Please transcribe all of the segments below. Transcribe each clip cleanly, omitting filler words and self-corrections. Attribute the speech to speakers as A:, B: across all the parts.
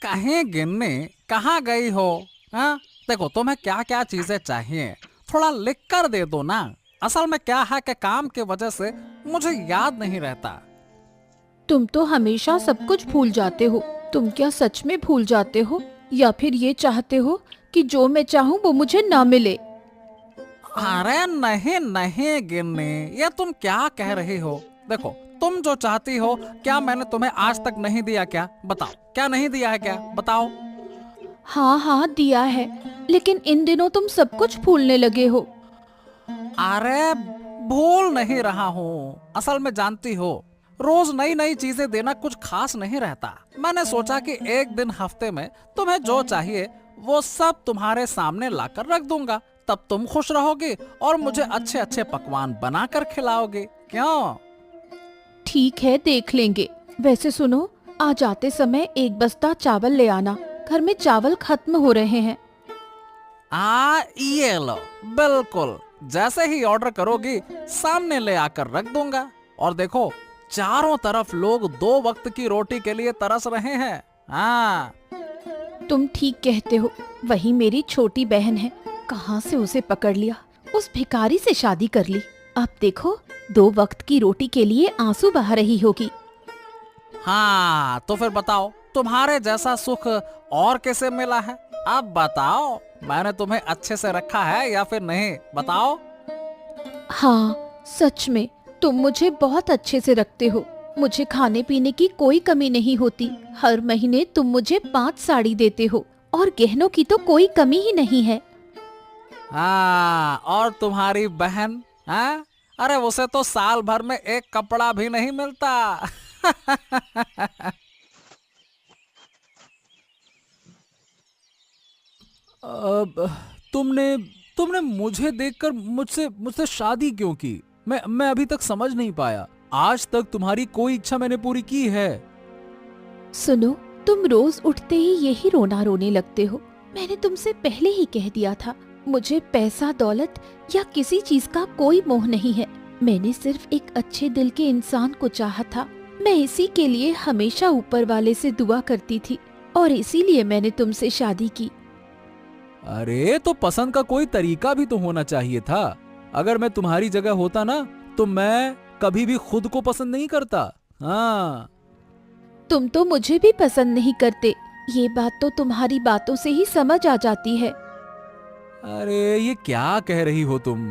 A: कहीं गिन्नी कहाँ गई हो? हाँ, देखो तुम्हें क्या क्या चीजें चाहिए, थोड़ा लिख कर दे दो ना। असल में क्या है कि काम की वजह से मुझे याद नहीं रहता।
B: तुम तो हमेशा सब कुछ भूल जाते हो। तुम क्या सच में भूल जाते हो, या फिर ये चाहते हो कि जो मैं चाहूँ वो मुझे ना मिले?
A: अरे नहीं नहीं गिन्नी, ये तुम क्या कह रही हो? देखो, तुम जो चाहती हो, क्या मैंने तुम्हें आज तक नहीं दिया? क्या बताओ, क्या नहीं दिया है? क्या बताओ।
B: हाँ हाँ दिया है, लेकिन इन दिनों तुम सब कुछ भूलने लगे हो।
A: अरे भूल नहीं रहा हूँ, असल में जानती हो, रोज नई नई चीजें देना कुछ खास नहीं रहता। मैंने सोचा कि एक दिन हफ्ते में तुम्हें जो चाहिए वो सब तुम्हारे सामने लाकर रख दूंगा, तब तुम खुश रहोगे और मुझे अच्छे अच्छे पकवान बनाकर खिलाओगे। क्यों?
B: ठीक है, देख लेंगे। वैसे सुनो, आज आते समय एक बस्ता चावल ले आना। घर में चावल खत्म हो रहे हैं।
A: ये लो, बिल्कुल जैसे ही ऑर्डर करोगी सामने ले आकर रख दूंगा। और देखो, चारों तरफ लोग 2 वक्त की रोटी के लिए तरस रहे हैं। हाँ।
B: तुम ठीक कहते हो। वही मेरी छोटी बहन है, कहाँ से उसे पकड़ लिया, उस भिखारी से शादी कर ली। अब देखो, 2 वक्त की रोटी के लिए आंसू बहा रही होगी।
A: हाँ तो फिर बताओ, तुम्हारे जैसा सुख और कैसे मिला है? अब बताओ, मैंने तुम्हें अच्छे से रखा है या फिर नहीं? बताओ।
B: हाँ, सच में तुम मुझे बहुत अच्छे से रखते हो। मुझे खाने पीने की कोई कमी नहीं होती। हर महीने तुम मुझे 5 साड़ी देते हो, और गहनों की तो कोई कमी ही नहीं है।
A: हाँ, और तुम्हारी बहन? हाँ, अरे उसे तो साल भर में एक कपड़ा भी नहीं मिलता। अब तुमने तुमने मुझे देखकर मुझसे मुझसे शादी क्यों की? मैं अभी तक समझ नहीं पाया। आज तक तुम्हारी कोई इच्छा मैंने पूरी की है?
B: सुनो, तुम रोज उठते ही यही रोना रोने लगते हो। मैंने तुमसे पहले ही कह दिया था, मुझे पैसा दौलत या किसी चीज का कोई मोह नहीं है। मैंने सिर्फ एक अच्छे दिल के इंसान को चाहा था। मैं इसी के लिए हमेशा ऊपर वाले से दुआ करती थी, और इसीलिए मैंने तुमसे शादी की।
A: अरे तो पसंद का कोई तरीका भी तो होना चाहिए था। अगर मैं तुम्हारी जगह होता ना, तो मैं कभी भी खुद को पसंद नहीं करता। हाँ।
B: तुम तो मुझे भी पसंद नहीं करते, ये बात तो तुम्हारी बातों से ही समझ आ जाती है।
A: अरे ये क्या कह रही हो तुम?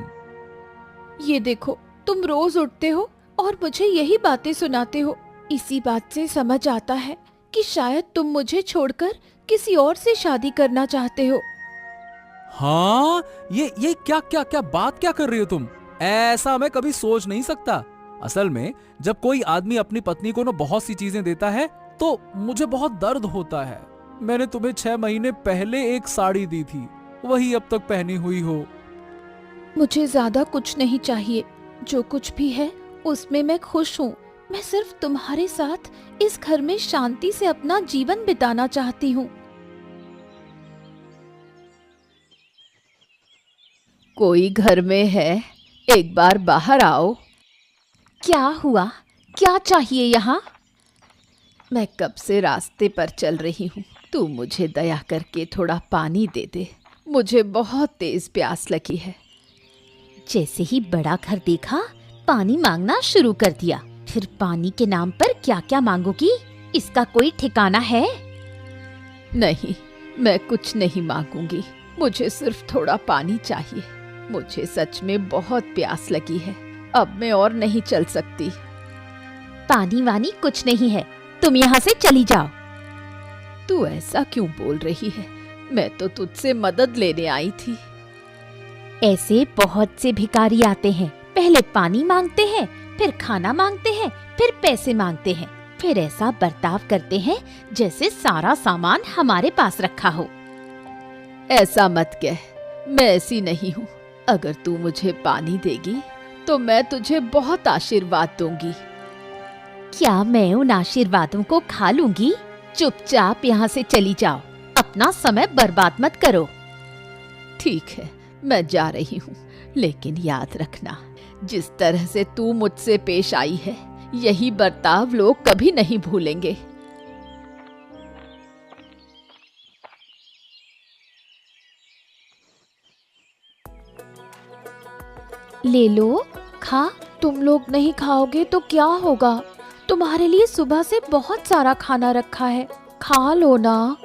B: ये देखो, तुम रोज उठते हो और मुझे यही बातें सुनाते हो। इसी बात से समझ आता है कि शायद तुम मुझे छोड़कर किसी और से शादी करना चाहते हो।
A: हाँ, ये क्या क्या क्या बात क्या कर रही हो तुम? ऐसा मैं कभी सोच नहीं सकता। असल में जब कोई आदमी अपनी पत्नी को ना बहुत सी चीजें देता है तो मुझे बहुत दर्द होता है। मैंने तुम्हें 6 महीने पहले एक साड़ी दी थी, वही अब तक पहनी हुई हो।
B: मुझे ज्यादा कुछ नहीं चाहिए। जो कुछ भी है उसमें मैं खुश हूँ। मैं सिर्फ तुम्हारे साथ इस घर में शांति से अपना जीवन बिताना चाहती हूँ। कोई घर में है? एक बार बाहर आओ। क्या हुआ? क्या चाहिए यहाँ? मैं कब से रास्ते पर चल रही हूँ। तू मुझे दया करके थोड़ा पानी दे दे। मुझे बहुत तेज प्यास लगी है।
C: जैसे ही बड़ा घर देखा, पानी मांगना शुरू कर दिया। फिर पानी के नाम पर क्या क्या मांगोगी? इसका कोई ठिकाना है?
B: नहीं, मैं कुछ नहीं मांगूंगी। मुझे सिर्फ थोड़ा पानी चाहिए। मुझे सच में बहुत प्यास लगी है। अब मैं और नहीं चल सकती।
C: पानी वानी कुछ नहीं है, तुम यहाँ से चली जाओ।
B: तू ऐसा क्यों बोल रही है? मैं तो तुझसे मदद लेने आई थी।
C: ऐसे बहुत से भिखारी आते हैं, पहले पानी मांगते हैं, फिर खाना मांगते हैं, फिर पैसे मांगते हैं, फिर ऐसा बर्ताव करते हैं जैसे सारा सामान हमारे पास रखा हो।
B: ऐसा मत कह, मैं ऐसी नहीं हूँ। अगर तू मुझे पानी देगी तो मैं तुझे बहुत आशीर्वाद दूंगी।
C: क्या मैं उन आशीर्वादों को खा लूंगी? चुपचाप यहाँ से चली जाओ, अपना समय बर्बाद मत करो।
B: ठीक है, मैं जा रही हूँ, लेकिन याद रखना, जिस तरह से तू मुझसे पेश आई है, यही बर्ताव लोग कभी नहीं भूलेंगे। ले लो, खा। तुम लोग नहीं खाओगे तो क्या होगा? तुम्हारे लिए सुबह से बहुत सारा खाना रखा है, खा लो ना।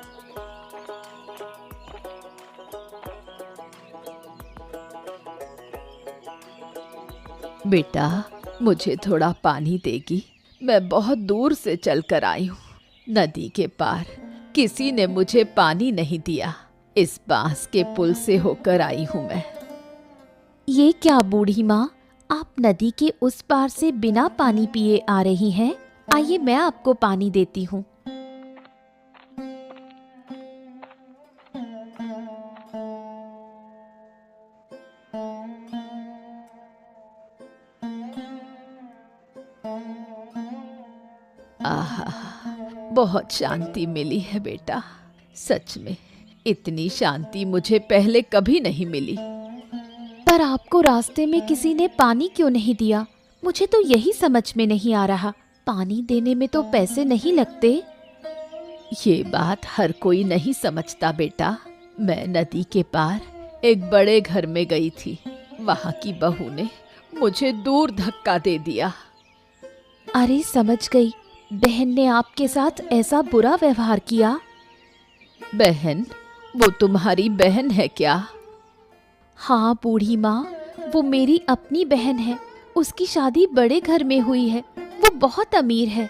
C: बेटा, मुझे थोड़ा पानी देगी? मैं बहुत दूर से चलकर आई हूँ। नदी के पार किसी ने मुझे पानी नहीं दिया। इस बांस के पुल से होकर आई हूँ मैं।
B: ये क्या बूढ़ी माँ, आप नदी के उस पार से बिना पानी पिए आ रही हैं? आइए मैं आपको पानी देती हूँ।
C: आहा, बहुत शांति मिली है बेटा। सच में इतनी शांति मुझे पहले कभी नहीं मिली।
B: पर आपको रास्ते में किसी ने पानी क्यों नहीं दिया? मुझे तो यही समझ में नहीं आ रहा। पानी देने में तो पैसे नहीं लगते।
C: ये बात हर कोई नहीं समझता बेटा। मैं नदी के पार एक बड़े घर में गई थी। वहाँ की बहू ने मुझे दूर धक्का दे दिया।
B: अरे समझ गई, बहन ने आपके साथ ऐसा बुरा व्यवहार किया।
C: बहन? वो तुम्हारी बहन है क्या?
B: हाँ बूढ़ी माँ, वो मेरी अपनी बहन है। उसकी शादी बड़े घर में हुई है। वो बहुत अमीर है।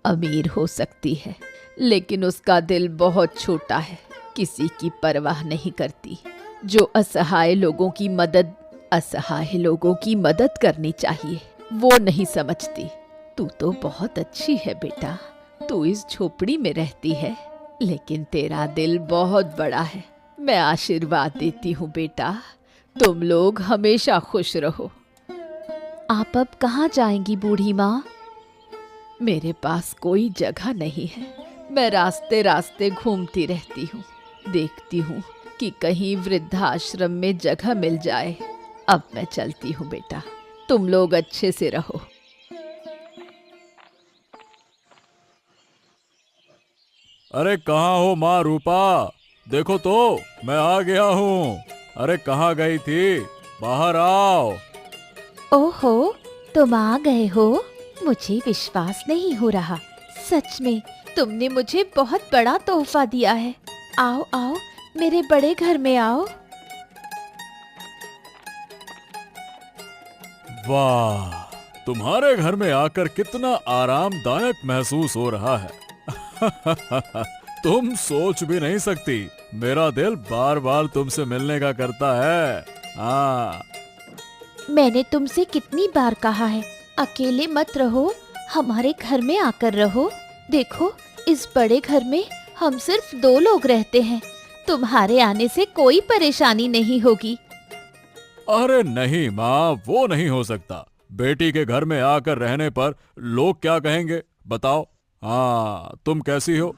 C: अमीर हो सकती है, लेकिन उसका दिल बहुत छोटा है। किसी की परवाह नहीं करती। जो असहाय लोगों की मदद करनी चाहिए, वो नहीं समझती। तू तो बहुत अच्छी है बेटा। तू इस झोपड़ी में रहती है, लेकिन तेरा दिल बहुत बड़ा है। मैं आशीर्वाद देती हूँ बेटा, तुम लोग हमेशा खुश रहो।
B: आप अब कहाँ जाएंगी बूढ़ी माँ?
C: मेरे पास कोई जगह नहीं है। मैं रास्ते रास्ते घूमती रहती हूँ। देखती हूँ कि कहीं वृद्धाश्रम में जगह मिल जाए। अब मैं चलती हूँ बेटा, तुम लोग अच्छे से रहो।
D: अरे कहाँ हो माँ रूपा? देखो तो, मैं आ गया हूँ। अरे कहाँ गई थी? बाहर आओ।
B: ओहो, तुम आ गए हो? मुझे विश्वास नहीं हो रहा। सच में तुमने मुझे बहुत बड़ा तोहफा दिया है। आओ आओ, मेरे बड़े घर में आओ।
D: वाह, तुम्हारे घर में आकर कितना आरामदायक महसूस हो रहा है। तुम सोच भी नहीं सकती, मेरा दिल बार बार तुमसे मिलने का करता है। हाँ,
B: मैंने तुमसे कितनी बार कहा है, अकेले मत रहो, हमारे घर में आकर रहो। देखो, इस बड़े घर में हम सिर्फ 2 लोग रहते हैं। तुम्हारे आने से कोई परेशानी नहीं होगी।
D: अरे नहीं माँ, वो नहीं हो सकता। बेटी के घर में आकर रहने पर लोग क्या कहेंगे बताओ? हाँ, तुम कैसी हो?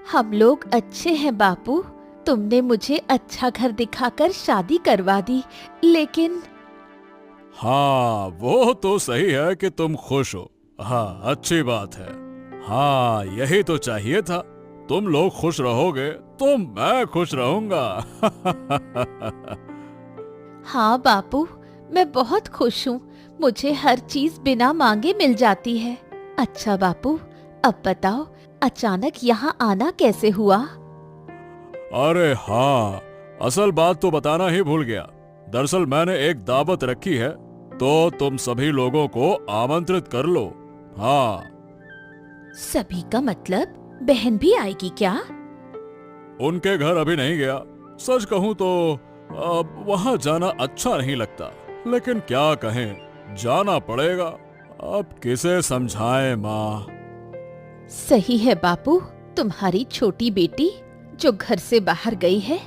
B: हम लोग अच्छे हैं बापू। तुमने मुझे अच्छा घर दिखाकर शादी करवा दी, लेकिन
D: हाँ, वो तो सही है कि तुम खुश हो। हाँ, अच्छी बात है। हाँ, यही तो चाहिए था। तुम लोग खुश रहोगे तो मैं खुश रहूंगा।
B: हाँ बापू, मैं बहुत खुश हूँ। मुझे हर चीज बिना मांगे मिल जाती है। अच्छा बापू, अब बताओ, अचानक यहाँ आना कैसे हुआ?
D: अरे हाँ, असल बात तो बताना ही भूल गया। दरअसल मैंने एक दावत रखी है, तो तुम सभी लोगों को आमंत्रित कर लो। हाँ।
B: सभी का मतलब बहन भी आएगी क्या?
D: उनके घर अभी नहीं गया। सच कहूँ तो अब वहाँ जाना अच्छा नहीं लगता, लेकिन क्या कहें, जाना पड़ेगा। अब किसे समझाएं माँ।
B: सही है बापू, तुम्हारी छोटी बेटी जो घर से बाहर गई है,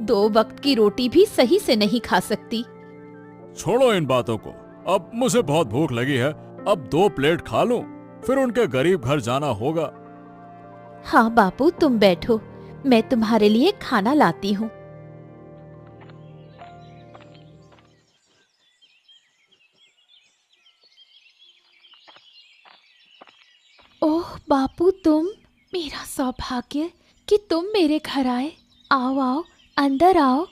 B: 2 वक्त की रोटी भी सही से नहीं खा सकती।
D: छोड़ो इन बातों को, अब मुझे बहुत भूख लगी है। अब 2 प्लेट खा लूं, फिर उनके गरीब घर जाना होगा।
B: हाँ बापू, तुम बैठो, मैं तुम्हारे लिए खाना लाती हूँ। ओह बापू, तुम, मेरा सौभाग्य कि तुम मेरे घर आए। आओ आओ, अंदर आओ।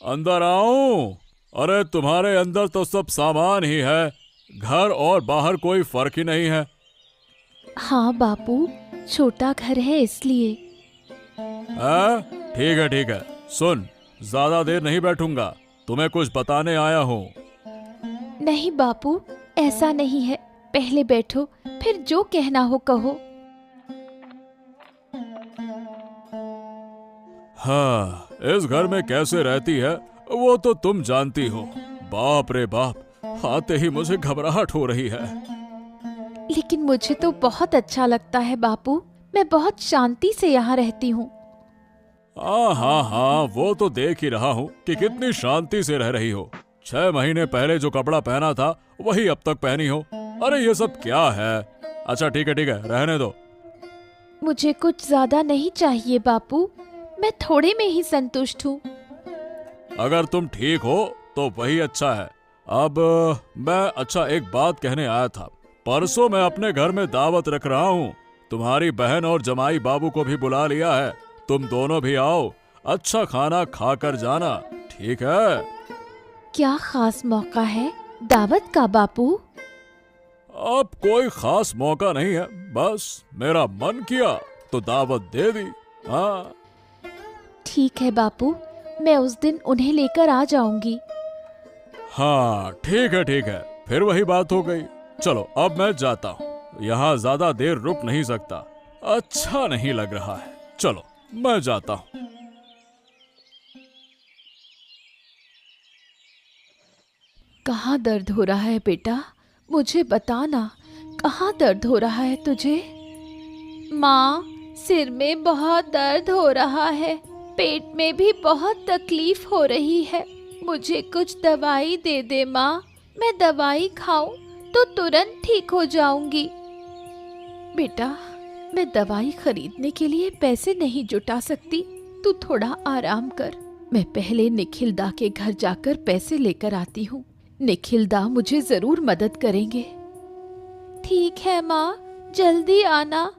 D: अंदर आऊं? अरे तुम्हारे अंदर तो सब सामान ही है, घर और बाहर कोई फर्क ही नहीं है।
B: हाँ बापू, छोटा घर है इसलिए।
D: ठीक है, सुन, ज्यादा देर नहीं बैठूंगा, तुम्हें कुछ बताने आया हूँ।
B: नहीं बापू, ऐसा नहीं है, पहले बैठो, फिर जो कहना हो कहो।
D: हाँ, इस घर में कैसे रहती है वो तो तुम जानती हो। बाप रे बाप, आते ही मुझे घबराहट हो रही है।
B: लेकिन मुझे तो बहुत अच्छा लगता है बापू, मैं बहुत शांति से यहाँ रहती हूँ।
D: हाँ, वो तो देख ही रहा हूँ कि कितनी शांति से रह रही हो। 6 महीने पहले जो कपड़ा पहना था वही अब तक पहनी हो। अरे ये सब क्या है? अच्छा ठीक है, रहने दो।
B: मुझे कुछ ज्यादा नहीं चाहिए बापू, मैं थोड़े में ही संतुष्ट हूँ।
D: अगर तुम ठीक हो तो वही अच्छा है। अब मैं एक बात कहने आया था। परसों मैं अपने घर में दावत रख रहा हूँ। तुम्हारी बहन और जमाई बाबू को भी बुला लिया है। तुम दोनों भी आओ, अच्छा खाना खाकर जाना, ठीक है?
B: क्या खास मौका है दावत का बापू?
D: अब कोई खास मौका नहीं है, बस मेरा मन किया तो दावत दे दी। हाँ
B: ठीक है बापू, मैं उस दिन उन्हें लेकर आ जाऊंगी।
D: हाँ ठीक है, फिर वही बात हो गई। चलो अब मैं जाता हूँ, यहाँ ज्यादा देर रुक नहीं सकता, अच्छा नहीं लग रहा है। चलो मैं जाता हूँ।
B: कहाँ दर्द हो रहा है बेटा, मुझे बताना, कहाँ दर्द हो रहा है तुझे? माँ, सिर में बहुत दर्द हो रहा है, पेट में भी बहुत तकलीफ हो रही है, मुझे कुछ दवाई दे दे माँ, मैं दवाई खाऊं तो तुरंत ठीक हो जाऊंगी। बेटा, मैं दवाई खरीदने के लिए पैसे नहीं जुटा सकती, तू थोड़ा आराम कर, मैं पहले निखिल दा के घर जाकर पैसे लेकर आती हूँ। निखिल दा मुझे जरूर मदद करेंगे। ठीक है माँ, जल्दी आना।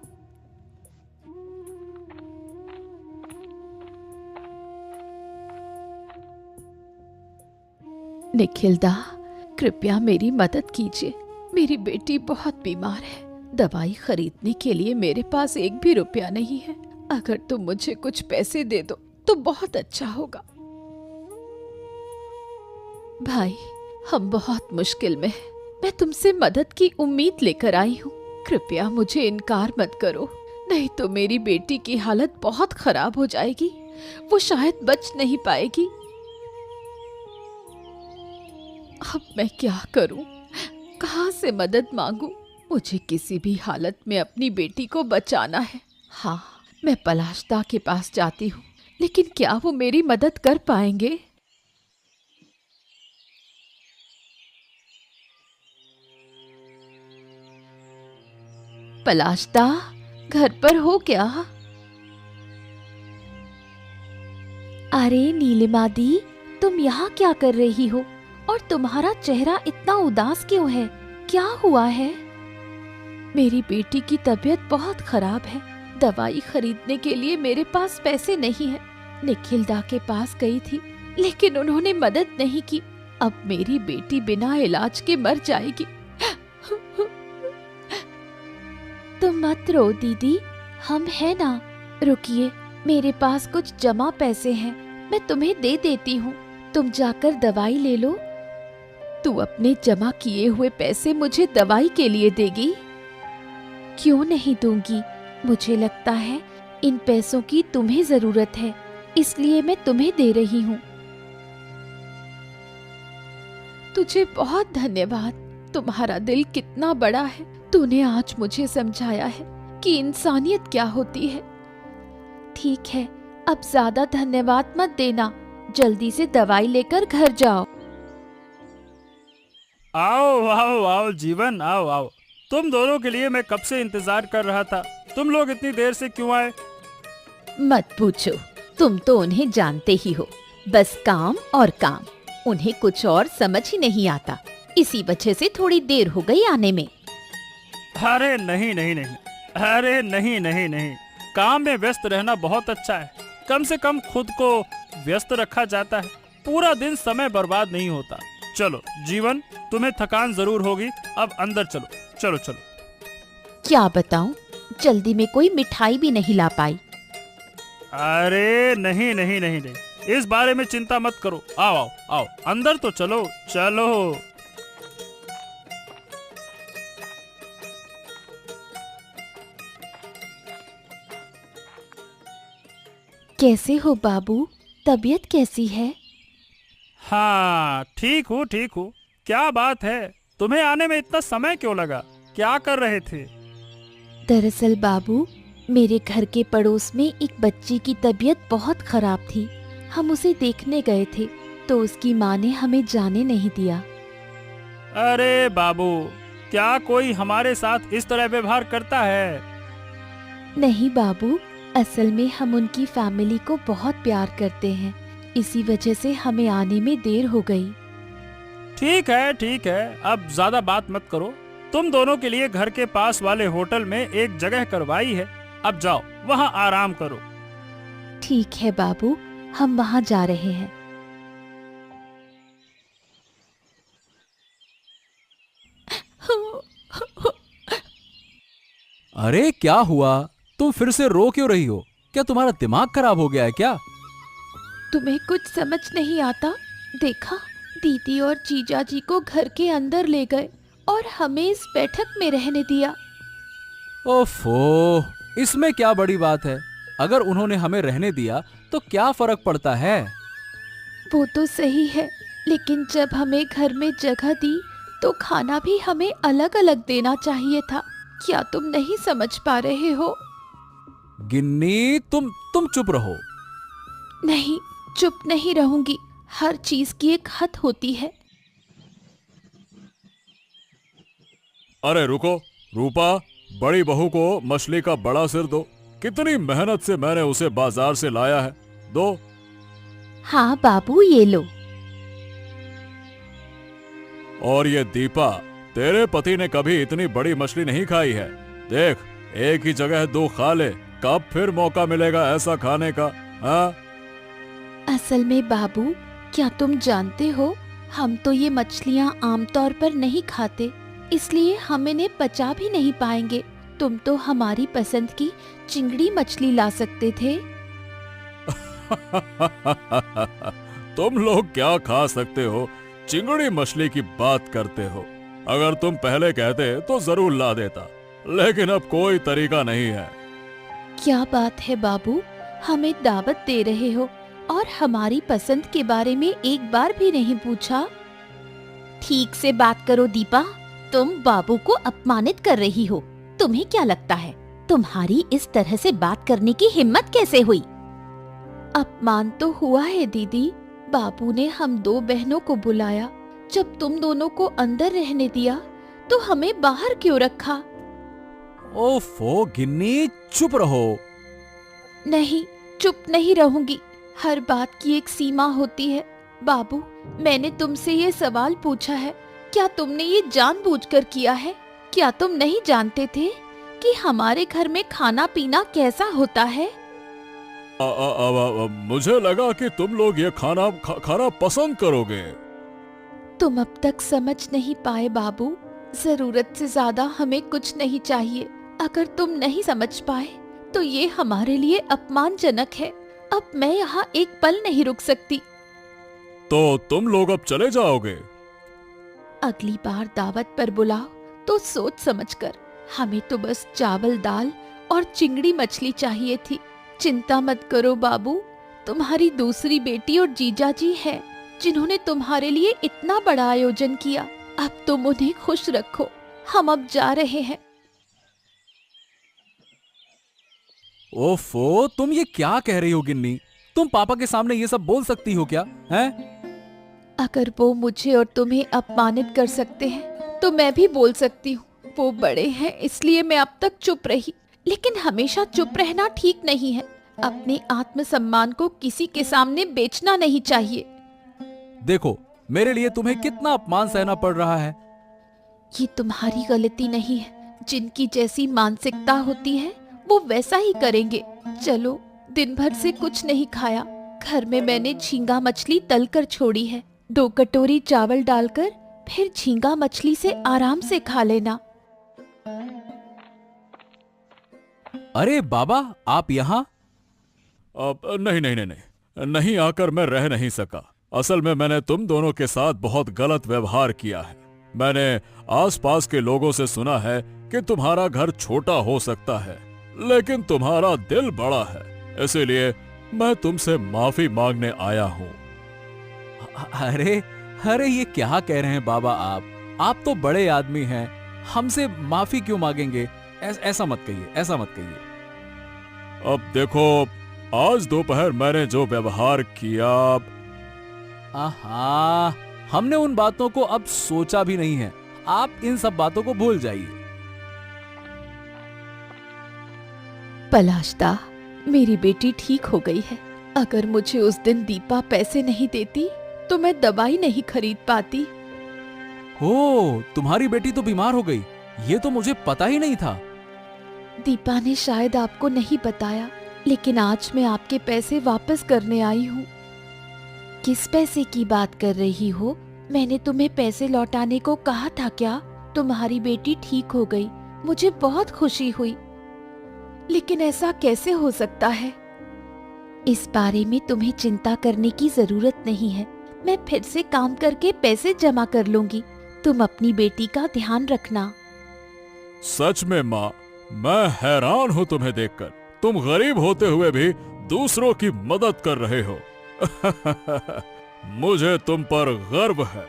B: निखिल दा, कृपया मेरी मदद कीजिए, मेरी बेटी बहुत बीमार है, दवाई खरीदने के लिए मेरे पास एक भी रुपया नहीं है, अगर तुम मुझे कुछ पैसे दे दो तो बहुत अच्छा होगा। भाई, हम बहुत मुश्किल में हैं, मैं तुमसे मदद की उम्मीद लेकर आई हूँ, कृपया मुझे इनकार मत करो, नहीं तो मेरी बेटी की हालत बहुत खराब हो जाएगी, वो शायद बच नहीं पाएगी। अब मैं क्या करूं? कहाँ से मदद मांगूं? मुझे किसी भी हालत में अपनी बेटी को बचाना है। हाँ, मैं पलाशदा के पास जाती हूँ, लेकिन क्या वो मेरी मदद कर पाएंगे? पलाशदा, घर पर हो क्या? अरे नीलिमा दी, तुम यहाँ क्या कर रही हो? और तुम्हारा चेहरा इतना उदास क्यों है? क्या हुआ है? मेरी बेटी की तबीयत बहुत खराब है, दवाई खरीदने के लिए मेरे पास पैसे नहीं है। निखिल दा के पास गई थी, लेकिन उन्होंने मदद नहीं की। अब मेरी बेटी बिना इलाज के मर जाएगी। तुम मत रो दीदी, हम हैं ना। रुकिए, मेरे पास कुछ जमा पैसे हैं, मैं तुम्हें दे देती हूँ, तुम जाकर दवाई ले लो। तू अपने जमा किए हुए पैसे मुझे दवाई के लिए देगी? क्यों नहीं दूंगी, मुझे लगता है इन पैसों की तुम्हें जरूरत है, इसलिए मैं तुम्हें दे रही हूँ। तुझे बहुत धन्यवाद, तुम्हारा दिल कितना बड़ा है, तूने आज मुझे समझाया है कि इंसानियत क्या होती है। ठीक है, अब ज्यादा धन्यवाद मत देना, जल्दी से दवाई लेकर घर जाओ।
E: आओ आओ आओ जीवन, आओ आओ, तुम दोनों के लिए मैं कब से इंतजार कर रहा था। तुम लोग इतनी देर से क्यों आए?
C: मत पूछो, तुम तो उन्हें जानते ही हो, बस काम और काम, उन्हें कुछ और समझ ही नहीं आता, इसी वजह से थोड़ी देर हो गई आने में।
E: अरे नहीं नहीं नहीं, अरे नहीं नहीं नहीं, काम में व्यस्त रहना बहुत अच्छा है, कम से कम खुद को व्यस्त रखा जाता है। पूरा दिन समय बर्बाद नहीं होता। चलो जीवन, तुम्हें थकान जरूर होगी, अब अंदर चलो। चलो चलो।
C: क्या बताऊं, जल्दी में कोई मिठाई भी नहीं ला पाई।
E: अरे नहीं नहीं नहीं नहीं, इस बारे में चिंता मत करो। आओ आओ आओ, अंदर तो चलो चलो।
B: कैसे हो बाबू? तबीयत कैसी है?
E: हाँ ठीक हूँ ठीक हूँ। क्या बात है, तुम्हें आने में इतना समय क्यों लगा? क्या कर रहे थे?
B: दरअसल बाबू, मेरे घर के पड़ोस में एक बच्ची की तबीयत बहुत खराब थी। हम उसे देखने गए थे तो उसकी माँ ने हमें जाने नहीं दिया।
E: अरे बाबू, क्या कोई हमारे साथ इस तरह व्यवहार करता है?
B: नहीं बाबू, असल में हम उनकी फैमिली को बहुत प्यार करते हैं, इसी वजह से हमें आने में देर हो गई।
E: ठीक है, अब ज्यादा बात मत करो। तुम दोनों के लिए घर के पास वाले होटल में एक जगह करवाई है, अब जाओ वहाँ आराम करो।
B: ठीक है बाबू, हम वहाँ जा रहे हैं।
A: अरे क्या हुआ? तुम फिर से रो क्यों रही हो? क्या तुम्हारा दिमाग खराब हो गया है क्या?
B: तुम्हें कुछ समझ नहीं आता? देखा, दीदी और जीजा जी को घर के अंदर ले गए और हमें इस बैठक में रहने दिया।
A: ओफो, इसमें क्या बड़ी बात है? अगर उन्होंने हमें रहने दिया तो क्या फर्क पड़ता है?
B: वो तो सही है, लेकिन जब हमें घर में जगह दी तो खाना भी हमें अलग अलग देना चाहिए था। क्या तुम नहीं समझ पा रहे हो?
A: गिन्नी, तुम चुप रहो।
B: नहीं, चुप नहीं रहूंगी। हर चीज की एक हद होती है।
D: अरे रुको, रूपा, बड़ी बहू को मछली का बड़ा सिर दो। कितनी मेहनत से मैंने उसे बाजार से लाया है, दो।
C: हाँ बाबू, ये लो।
D: और ये दीपा, तेरे पति ने कभी इतनी बड़ी मछली नहीं खाई है। देख, एक ही जगह दो खा ले, कब फिर मौका मिलेगा ऐसा खाने का? हाँ?
B: असल में बाबू, क्या तुम जानते हो, हम तो ये मछलियाँ आमतौर पर नहीं खाते, इसलिए हम इन्हें पचा भी नहीं पाएंगे। तुम तो हमारी पसंद की चिंगड़ी मछली ला सकते थे।
D: तुम लोग क्या खा सकते हो? चिंगड़ी मछली की बात करते हो। अगर तुम पहले कहते तो जरूर ला देता, लेकिन अब कोई तरीका नहीं है।
B: क्या बात है बाबू, हमें दावत दे रहे हो और हमारी पसंद के बारे में एक बार भी नहीं पूछा।
C: ठीक से बात करो दीपा, तुम बाबू को अपमानित कर रही हो। तुम्हें क्या लगता है, तुम्हारी इस तरह से बात करने की हिम्मत कैसे हुई?
B: अपमान तो हुआ है दीदी। बाबू ने हम दो बहनों को बुलाया, जब तुम दोनों को अंदर रहने दिया तो हमें बाहर क्यों रखा?
A: ओफो गिन्नी, चुप रहो।
B: नहीं, चुप नहीं रहूंगी। हर बात की एक सीमा होती है। बाबू, मैंने तुमसे ये सवाल पूछा है, क्या तुमने ये जानबूझकर किया है? क्या तुम नहीं जानते थे कि हमारे घर में खाना पीना कैसा होता है?
D: मुझे लगा कि तुम लोग ये खाना पसंद करोगे।
B: तुम अब तक समझ नहीं पाए बाबू। जरूरत से ज्यादा हमें कुछ नहीं चाहिए। अगर तुम नहीं समझ पाए तो ये हमारे लिए अपमानजनक है। अब मैं यहाँ एक पल नहीं रुक सकती।
D: तो तुम लोग अब चले जाओगे?
B: अगली बार दावत पर बुलाओ तो सोच समझकर। हमें तो बस चावल दाल और चिंगड़ी मछली चाहिए थी। चिंता मत करो बाबू, तुम्हारी दूसरी बेटी और जीजा जी है जिन्होंने तुम्हारे लिए इतना बड़ा आयोजन किया। अब तुम उन्हें खुश रखो। हम अब जा रहे हैं।
A: ओफो, तुम ये क्या कह रही हो गिन्नी? तुम पापा के सामने ये सब बोल सकती हो क्या? हैं?
B: अगर वो मुझे और तुम्हें अपमानित कर सकते हैं तो मैं भी बोल सकती हूँ। वो बड़े हैं इसलिए मैं अब तक चुप रही, लेकिन हमेशा चुप रहना ठीक नहीं है। अपने आत्मसम्मान को किसी के सामने बेचना नहीं चाहिए।
A: देखो, मेरे लिए तुम्हें कितना अपमान सहना पड़ रहा है।
B: ये तुम्हारी गलती नहीं है। जिनकी जैसी मानसिकता होती है वो वैसा ही करेंगे। चलो, दिन भर से कुछ नहीं खाया, घर में मैंने झींगा मछली तल कर छोड़ी है। 2 कटोरी चावल डालकर फिर झींगा मछली से आराम से खा लेना।
A: अरे बाबा, आप यहाँ?
D: अब नहीं नहीं नहीं नहीं, नहीं आकर मैं रह नहीं सका। असल में मैंने तुम दोनों के साथ बहुत गलत व्यवहार किया है। मैंने आसपास के लोगों से सुना है कि तुम्हारा घर छोटा हो सकता है, लेकिन तुम्हारा दिल बड़ा है। इसीलिए मैं तुमसे माफी मांगने आया हूँ।
A: अरे अरे, ये क्या कह रहे हैं बाबा आप तो बड़े आदमी हैं, हमसे माफी क्यों मांगेंगे? ऐसा मत कहिए, ऐसा मत कहिए।
D: अब देखो, आज दोपहर मैंने जो व्यवहार किया,
A: आहा, हमने उन बातों को अब सोचा भी नहीं है। आप इन सब बातों को भूल जाइए।
B: पलाशदा, मेरी बेटी ठीक हो गई है। अगर मुझे उस दिन दीपा पैसे नहीं देती तो मैं दवाई नहीं खरीद पाती।
A: हो, तुम्हारी बेटी तो बीमार हो गई, ये तो मुझे पता ही नहीं था।
B: दीपा ने शायद आपको नहीं बताया, लेकिन आज मैं आपके पैसे वापस करने आई हूँ।
C: किस पैसे की बात कर रही हो? मैंने तुम्हें पैसे लौटाने को कहा था क्या? तुम्हारी बेटी ठीक हो गई,
B: मुझे बहुत खुशी हुई, लेकिन ऐसा कैसे हो सकता है?
C: इस बारे में तुम्हें चिंता करने की जरूरत नहीं है। मैं फिर से काम करके पैसे जमा कर लूंगी। तुम अपनी बेटी का ध्यान रखना।
D: सच में माँ, मैं हैरान हूँ तुम्हें देखकर। तुम गरीब होते हुए भी दूसरों की मदद कर रहे हो। मुझे तुम पर गर्व है।